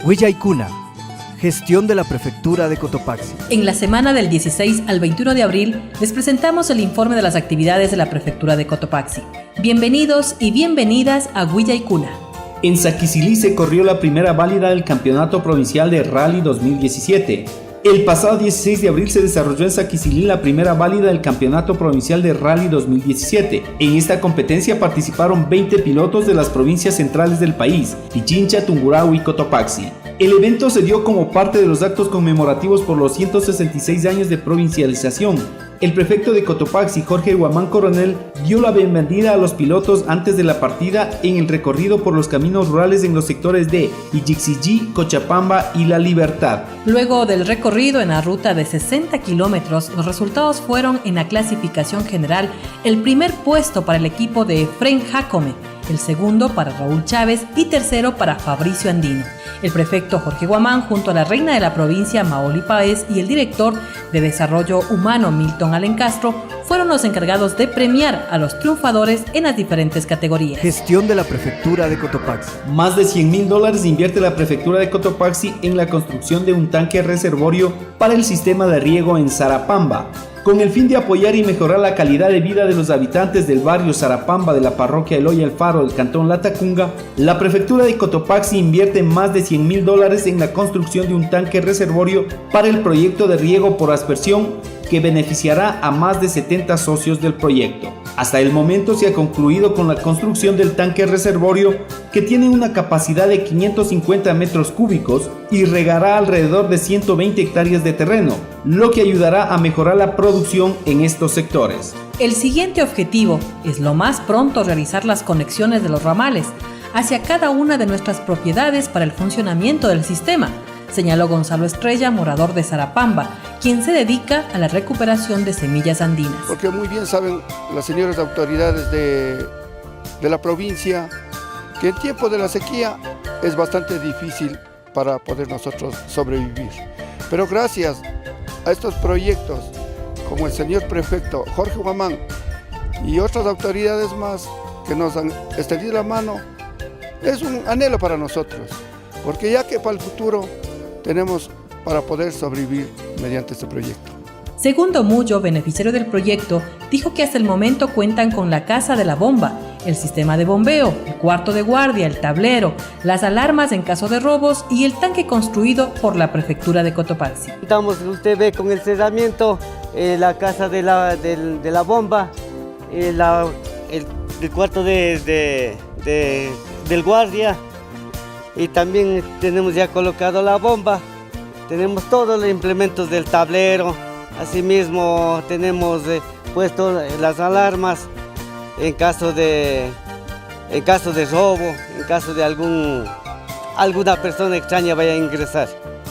Huilla-y-Cuna, gestión de la Prefectura de Cotopaxi. En la semana del 16 al 21 de abril les presentamos el informe de las actividades de la Prefectura de Cotopaxi. Bienvenidos y bienvenidas a Huilla-y-Cuna. En Saquicilí se corrió la primera válida del Campeonato Provincial de Rally 2017. El pasado 16 de abril se desarrolló en Saquicilí la primera válida del Campeonato Provincial de Rally 2017. En esta competencia participaron 20 pilotos de las provincias centrales del país, Pichincha, Tungurahua y Cotopaxi. El evento se dio como parte de los actos conmemorativos por los 166 años de provincialización. El prefecto de Cotopaxi, Jorge Guamán Coronel, dio la bienvenida a los pilotos antes de la partida en el recorrido por los caminos rurales en los sectores de Ijixillí, Cochapamba y La Libertad. Luego del recorrido en la ruta de 60 kilómetros, los resultados fueron en la clasificación general: el primer puesto para el equipo de Efrén Jacome, el segundo para Raúl Chávez y tercero para Fabricio Andino. El prefecto Jorge Guamán, junto a la reina de la provincia Maoli Páez y el director de Desarrollo Humano Milton Alencastro, fueron los encargados de premiar a los triunfadores en las diferentes categorías. Gestión de la Prefectura de Cotopaxi. Más de $100,000 invierte la Prefectura de Cotopaxi en la construcción de un tanque reservorio para el sistema de riego en Sarapamba, con el fin de apoyar y mejorar la calidad de vida de los habitantes del barrio Sarapamba de la parroquia Eloy Alfaro del cantón Latacunga. La Prefectura de Cotopaxi invierte más de $100,000 en la construcción de un tanque reservorio para el proyecto de riego por aspersión que beneficiará a más de 70 socios del proyecto. Hasta el momento se ha concluido con la construcción del tanque reservorio, que tiene una capacidad de 550 metros cúbicos y regará alrededor de 120 hectáreas de terreno, lo que ayudará a mejorar la producción en estos sectores. El siguiente objetivo es lo más pronto realizar las conexiones de los ramales hacia cada una de nuestras propiedades para el funcionamiento del sistema, señaló Gonzalo Estrella, morador de Sarapamba, quien se dedica a la recuperación de semillas andinas. Porque muy bien saben las señoras autoridades de la provincia que en tiempo de la sequía es bastante difícil para poder nosotros sobrevivir. Pero gracias a estos proyectos, como el señor prefecto Jorge Guamán y otras autoridades más que nos han extendido la mano, es un anhelo para nosotros, porque ya que para el futuro tenemos para poder sobrevivir mediante este proyecto. Segundo Mullo, beneficiario del proyecto, dijo que hasta el momento cuentan con la casa de la bomba, el sistema de bombeo, el cuarto de guardia, el tablero, las alarmas en caso de robos y el tanque construido por la Prefectura de Cotopaxi. Usted ve con el cerramiento, la casa de la bomba, el cuarto del guardia, y también tenemos ya colocado la bomba. Tenemos todos los implementos del tablero, asimismo tenemos puesto las alarmas en caso de robo, en caso de alguna persona extraña vaya a ingresar.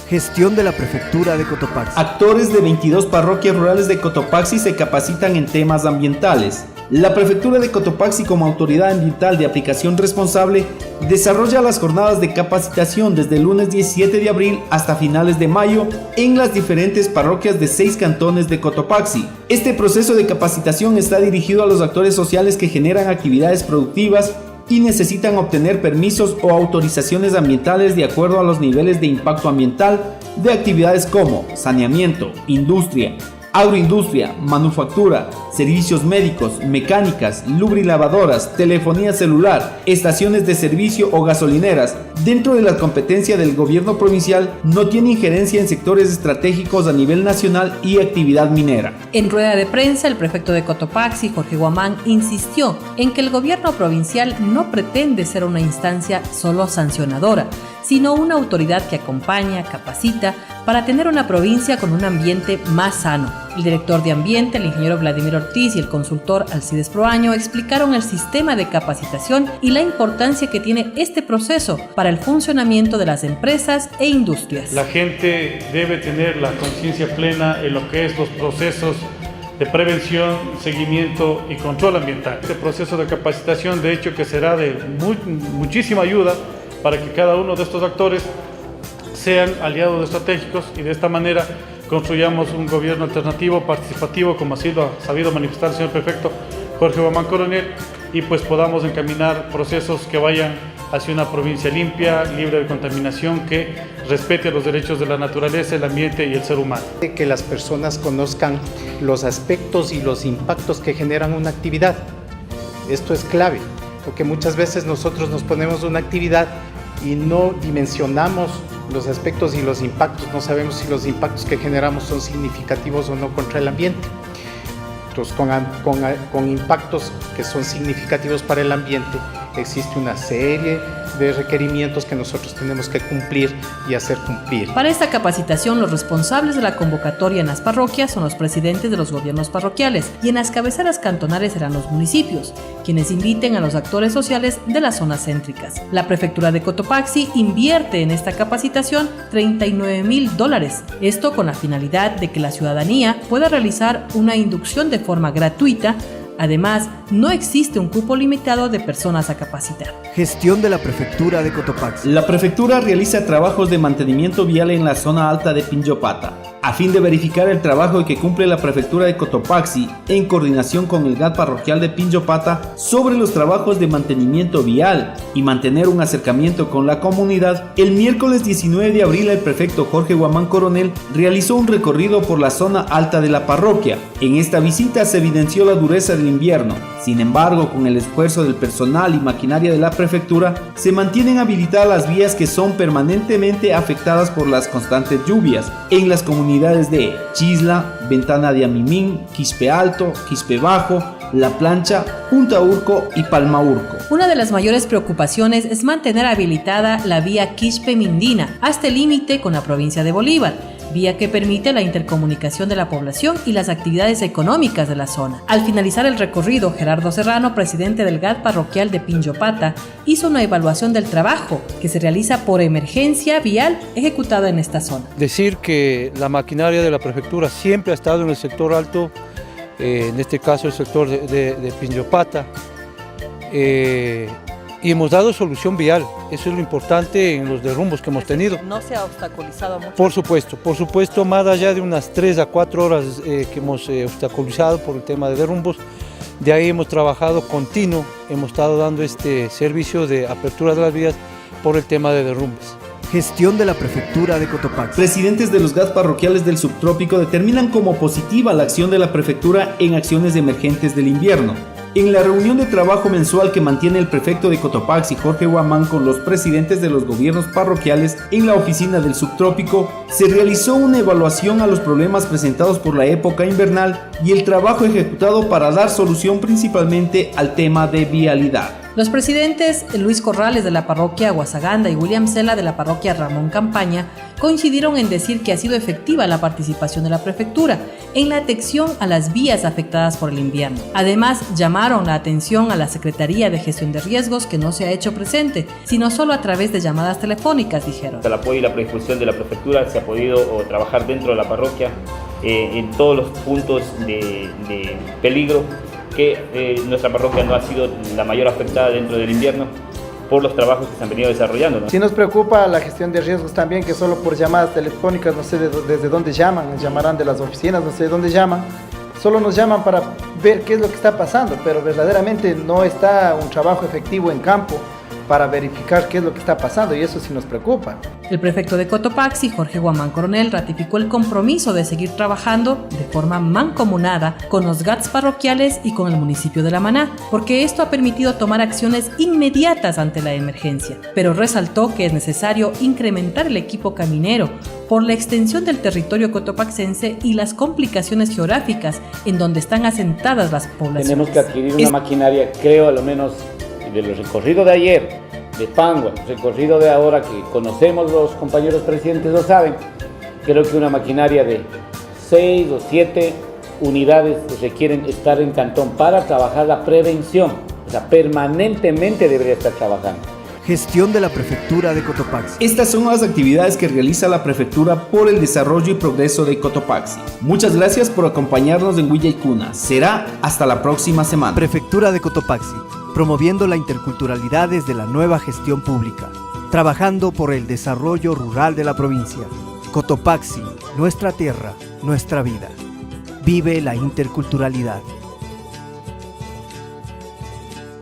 Gestión de la Prefectura de Cotopaxi. Actores de 22 parroquias rurales de Cotopaxi se capacitan en temas ambientales. La Prefectura de Cotopaxi, como autoridad ambiental de aplicación responsable, desarrolla las jornadas de capacitación desde el lunes 17 de abril hasta finales de mayo en las diferentes parroquias de 6 cantones de Cotopaxi. Este proceso de capacitación está dirigido a los actores sociales que generan actividades productivas y necesitan obtener permisos o autorizaciones ambientales de acuerdo a los niveles de impacto ambiental de actividades como saneamiento, industria, agroindustria, manufactura, servicios médicos, mecánicas, lubrilavadoras, telefonía celular, estaciones de servicio o gasolineras. Dentro de la competencia del gobierno provincial, no tiene injerencia en sectores estratégicos a nivel nacional y actividad minera. En rueda de prensa, el prefecto de Cotopaxi, Jorge Guamán, insistió en que el gobierno provincial no pretende ser una instancia solo sancionadora, sino una autoridad que acompaña, capacita, para tener una provincia con un ambiente más sano. El director de Ambiente, el ingeniero Vladimir Ortiz, y el consultor Alcides Proaño explicaron el sistema de capacitación y la importancia que tiene este proceso para el funcionamiento de las empresas e industrias. La gente debe tener la conciencia plena en lo que es los procesos de prevención, seguimiento y control ambiental. Este proceso de capacitación, de hecho, que será de muchísima ayuda para que cada uno de estos actores sean aliados estratégicos y de esta manera construyamos un gobierno alternativo, participativo, como así lo ha sabido manifestar el señor prefecto Jorge Guamán Coronel, y pues podamos encaminar procesos que vayan hacia una provincia limpia, libre de contaminación, que respete los derechos de la naturaleza, el ambiente y el ser humano. Que las personas conozcan los aspectos y los impactos que generan una actividad. Esto es clave, porque muchas veces nosotros nos ponemos una actividad y no dimensionamos los aspectos y los impactos, no sabemos si los impactos que generamos son significativos o no contra el ambiente. Entonces, con impactos que son significativos para el ambiente, existe una serie de requerimientos que nosotros tenemos que cumplir y hacer cumplir. Para esta capacitación, los responsables de la convocatoria en las parroquias son los presidentes de los gobiernos parroquiales y en las cabeceras cantonales serán los municipios, quienes inviten a los actores sociales de las zonas céntricas. La prefectura de Cotopaxi invierte en esta capacitación $39,000, esto con la finalidad de que la ciudadanía pueda realizar una inducción de forma gratuita. Además, no existe un cupo limitado de personas a capacitar. Gestión de la Prefectura de Cotopaxi. La prefectura realiza trabajos de mantenimiento vial en la zona alta de Pinjopata, a fin de verificar el trabajo que cumple la prefectura de Cotopaxi en coordinación con el GAT parroquial de Pinjopata sobre los trabajos de mantenimiento vial y mantener un acercamiento con la comunidad. El miércoles 19 de abril el prefecto Jorge Guamán Coronel realizó un recorrido por la zona alta de la parroquia. En esta visita se evidenció la dureza del invierno. Sin embargo, con el esfuerzo del personal y maquinaria de la prefectura, se mantienen habilitadas las vías que son permanentemente afectadas por las constantes lluvias en las comunidades de Chisla, Ventana de Amimín, Quispe Alto, Quispe Bajo, La Plancha, Punta Urco y Palma Urco. Una de las mayores preocupaciones es mantener habilitada la vía Quispe-Mindina hasta el límite con la provincia de Bolívar, vía que permite la intercomunicación de la población y las actividades económicas de la zona. Al finalizar el recorrido, Gerardo Serrano, presidente del GAT parroquial de Pinjopata, hizo una evaluación del trabajo que se realiza por emergencia vial ejecutada en esta zona. Decir que la maquinaria de la prefectura siempre ha estado en el sector alto, en este caso el sector de Pinjopata, y hemos dado solución vial. Eso es lo importante en los derrumbos que hemos tenido. ¿No se ha obstaculizado mucho? Por supuesto, más allá de unas 3 a 4 horas que hemos obstaculizado por el tema de derrumbos, de ahí hemos trabajado continuo, hemos estado dando este servicio de apertura de las vías por el tema de derrumbes. Gestión de la Prefectura de Cotopaxi. Presidentes de los GAT parroquiales del subtrópico determinan como positiva la acción de la prefectura en acciones emergentes del invierno. En la reunión de trabajo mensual que mantiene el prefecto de Cotopaxi, Jorge Guamán, con los presidentes de los gobiernos parroquiales en la oficina del subtrópico, se realizó una evaluación a los problemas presentados por la época invernal y el trabajo ejecutado para dar solución principalmente al tema de vialidad. Los presidentes Luis Corrales de la parroquia Guasaganda y William Cela de la parroquia Ramón Campaña coincidieron en decir que ha sido efectiva la participación de la prefectura en la atención a las vías afectadas por el invierno. Además, llamaron la atención a la Secretaría de Gestión de Riesgos, que no se ha hecho presente, sino solo a través de llamadas telefónicas, dijeron. El apoyo y la predisposición de la prefectura se ha podido trabajar dentro de la parroquia en todos los puntos de peligro, que nuestra parroquia no ha sido la mayor afectada dentro del invierno por los trabajos que se han venido desarrollando, ¿no? Sí nos preocupa la gestión de riesgos también, que solo por llamadas telefónicas, no sé desde dónde llaman, llamarán de las oficinas, no sé de dónde llaman, solo nos llaman para ver qué es lo que está pasando, pero verdaderamente no está un trabajo efectivo en campo para verificar qué es lo que está pasando, y eso sí nos preocupa. El prefecto de Cotopaxi, Jorge Guamán Coronel, ratificó el compromiso de seguir trabajando de forma mancomunada con los GATs parroquiales y con el municipio de La Maná, porque esto ha permitido tomar acciones inmediatas ante la emergencia, pero resaltó que es necesario incrementar el equipo caminero por la extensión del territorio cotopaxense y las complicaciones geográficas en donde están asentadas las poblaciones. Tenemos que adquirir una maquinaria, creo, a lo menos del recorrido de ayer, de Pangua, el recorrido de ahora que conocemos, los compañeros presidentes lo saben, creo que una maquinaria de 6 o 7 unidades requieren estar en Cantón para trabajar la prevención, o sea, permanentemente debería estar trabajando. Gestión de la Prefectura de Cotopaxi. Estas son las actividades que realiza la prefectura por el desarrollo y progreso de Cotopaxi. Muchas gracias por acompañarnos en Huillaicuna. Será hasta la próxima semana. Prefectura de Cotopaxi, promoviendo la interculturalidad desde la nueva gestión pública, trabajando por el desarrollo rural de la provincia. Cotopaxi, nuestra tierra, nuestra vida. Vive la interculturalidad.